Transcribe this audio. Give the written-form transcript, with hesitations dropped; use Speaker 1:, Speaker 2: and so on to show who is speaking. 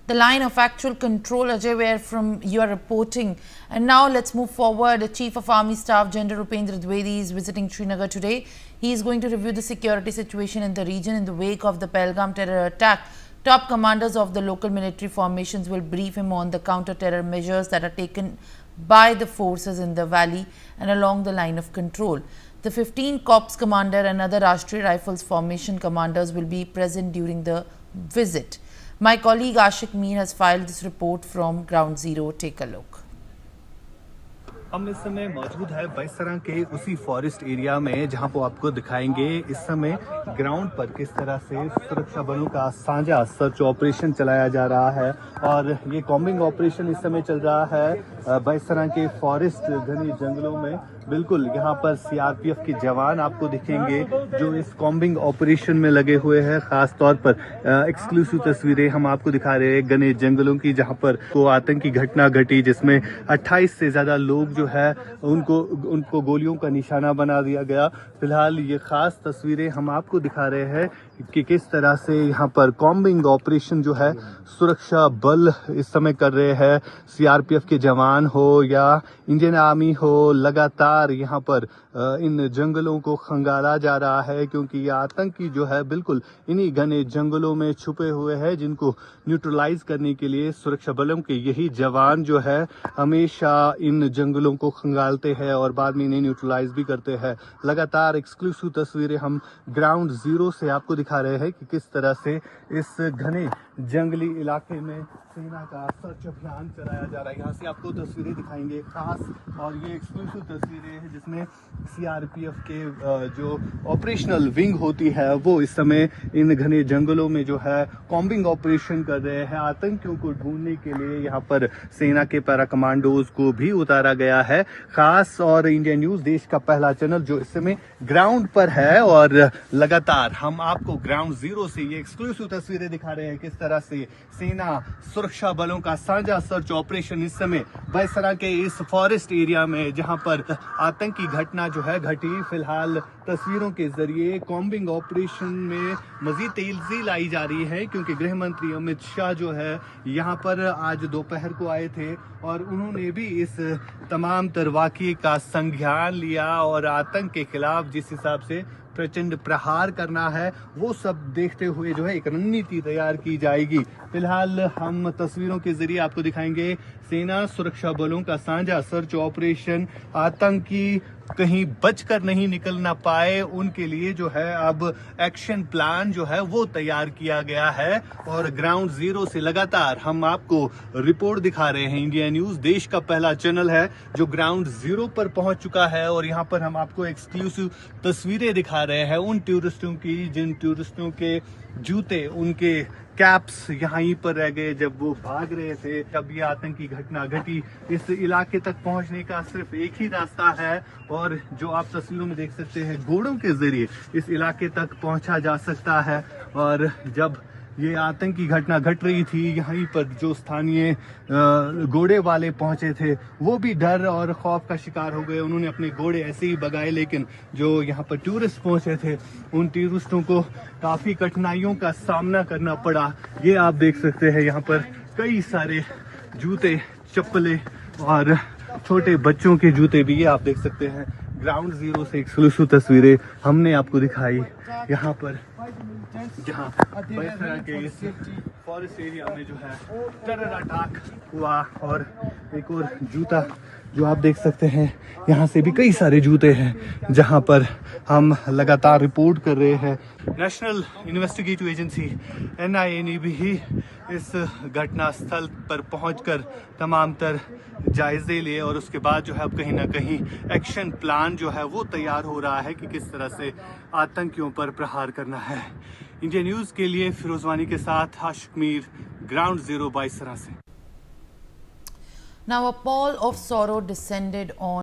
Speaker 1: the line of actual control. Ajay, where from you are reporting. And now let's move forward. The Chief of Army Staff General Upendra Dwivedi is visiting Srinagar today. He is going to review the security situation in the region in the wake of the Pahalgam terror attack. Top commanders of the local military formations will brief him on the counter-terror measures that are taken by the forces in the valley and along the line of control. The 15 Corps commander and other Rashtriya Rifles formation commanders will be present during the visit. My colleague Ashik Mir has filed this report from Ground Zero. Take a look.
Speaker 2: हम इस समय मौजूद है बैसरा के उसी forest area में जहां पर आपको दिखाएंगे इस समय ग्राउंड पर किस तरह से सुरक्षा बलों का साझा सर्च ऑपरेशन चलाया जा रहा है। और ये कॉम्बिंग ऑपरेशन इस समय चल रहा है बैसरा के फॉरेस्ट घने जंगलों में। बिल्कुल यहाँ पर सीआरपीएफ के जवान आपको दिखेंगे जो इस कॉम्बिंग ऑपरेशन में लगे हुए हैं। खास तौर पर एक्सक्लूसिव तस्वीरें हम आपको दिखा रहे हैं घने जंगलों की, जहां पर को आतंकी घटना घटी जिसमें 28 से ज्यादा लोग जो है उनको गोलियों का निशाना बना दिया गया। फिलहाल ये खास तस्वीरें हम आपको दिखा रहे हैं कि किस तरह से यहाँ पर कॉम्बिंग ऑपरेशन जो है सुरक्षा बल इस समय कर रहे हैं। सीआरपीएफ के जवान हो या इंडियन आर्मी हो, लगातार यहाँ पर इन जंगलों को खंगाला जा रहा है क्योंकि ये आतंकी जो है बिल्कुल इन्हीं घने जंगलों में छुपे हुए हैं, जिनको न्यूट्रलाइज करने के लिए सुरक्षा बलों के यही जवान जो है हमेशा इन जंगलों को खंगालते हैं और बाद में इन्हें न्यूट्रलाइज भी करते हैं। लगातार एक्सक्लूसिव तस्वीरें हम ग्राउंड जीरो से आपको दिखा रहे हैं कि किस तरह से इस घने जंगली इलाके में सेना का सर्च अभियान चलाया जा रहा है। यहाँ से आपको तस्वीरें दिखाएंगे खास, और ये एक्सक्लूसिव तस्वीरें हैं जिसमें सीआरपीएफ के जो ऑपरेशनल विंग होती है वो इस समय इन घने जंगलों में जो है कॉम्बिंग ऑपरेशन कर रहे हैं। आतंकियों को ढूंढने के लिए यहाँ पर सेना के पैरा कमांडोज को भी उतारा गया है खास। और इंडिया न्यूज देश का पहला चैनल जो इस समय ग्राउंड पर है और लगातार हम आपको ग्राउंड जीरो से ये एक्सक्लूसिव तस्वीरें दिखा रहे हैं किस तरह से सेना सुरक्षा बलों का साझा सर्च ऑपरेशन इस समय बैसरा के इस फॉरेस्ट एरिया में जहां पर आतंकी घटना जो है घटी। फिलहाल तस्वीरों के जरिए कॉम्बिंग ऑपरेशन में मजीद तेजी लाई जा रही है क्योंकि गृह मंत्री अमित शाह जो है यहां पर आज दोपहर को आए थे और उन्होंने भी इस तमाम तरवाकी का संज्ञान लिया और आतंक के खिलाफ जिस हिसाब से प्रचंड प्रहार करना है वो सब देखते हुए जो है एक रणनीति तैयार की जाएगी। फिलहाल हम तस्वीरों के जरिए आपको दिखाएंगे सेना सुरक्षा बलों का साझा सर्च ऑपरेशन। आतंकी कहीं बचकर नहीं निकल ना पाए उनके लिए जो है अब एक्शन प्लान जो है वो तैयार किया गया है। और ग्राउंड जीरो से लगातार हम आपको रिपोर्ट दिखा रहे हैं। इंडिया न्यूज देश का पहला चैनल है जो ग्राउंड जीरो पर पहुंच चुका है और यहाँ पर हम आपको एक्सक्लूसिव तस्वीरें दिखा रहे हैं उन टूरिस्टों की जिन टूरिस्टों के जूते, उनके कैप्स यहीं पर रह गए जब वो भाग रहे थे। जब ये आतंकी घटना घटी इस इलाके तक पहुंचने का सिर्फ एक ही रास्ता है और जो आप तस्वीरों में देख सकते हैं घोड़ों के जरिए इस इलाके तक पहुंचा जा सकता है। और जब ये आतंकी घटना घट रही थी यहीं पर जो स्थानीय घोड़े वाले पहुंचे थे वो भी डर और खौफ का शिकार हो गए। उन्होंने अपने घोड़े ऐसे ही भगाए, लेकिन जो यहाँ पर टूरिस्ट पहुंचे थे उन टूरिस्टों को काफी कठिनाइयों का सामना करना पड़ा। ये आप देख सकते हैं यहाँ पर कई सारे जूते, चप्पलें और छोटे बच्चों के जूते भी ये आप देख सकते हैं। ग्राउंड जीरो से एक्सक्लूसिव तस्वीरें हमने आपको दिखाई यहाँ पर जहाँ बैसरा के इस फॉरेस्ट एरिया में जो है टेरर अटैक हुआ। और एक और जूता जो आप देख सकते हैं, यहाँ से भी कई सारे जूते हैं जहाँ पर हम लगातार रिपोर्ट कर रहे हैं। नेशनल इन्वेस्टिगेटिव एजेंसी NIA ने भी इस घटना स्थल पर पहुंचकर तमाम तर जायजे लिए और उसके बाद जो है अब कहीं ना कहीं एक्शन प्लान जो है वो तैयार हो रहा है कि किस तरह से आतंकियों पर प्रहार करना है। इंडिया न्यूज के लिए फिरोजवानी के साथ आशिक मीर, ग्राउंड जीरो बैसरा से।
Speaker 1: Now a pall of sorrow descended on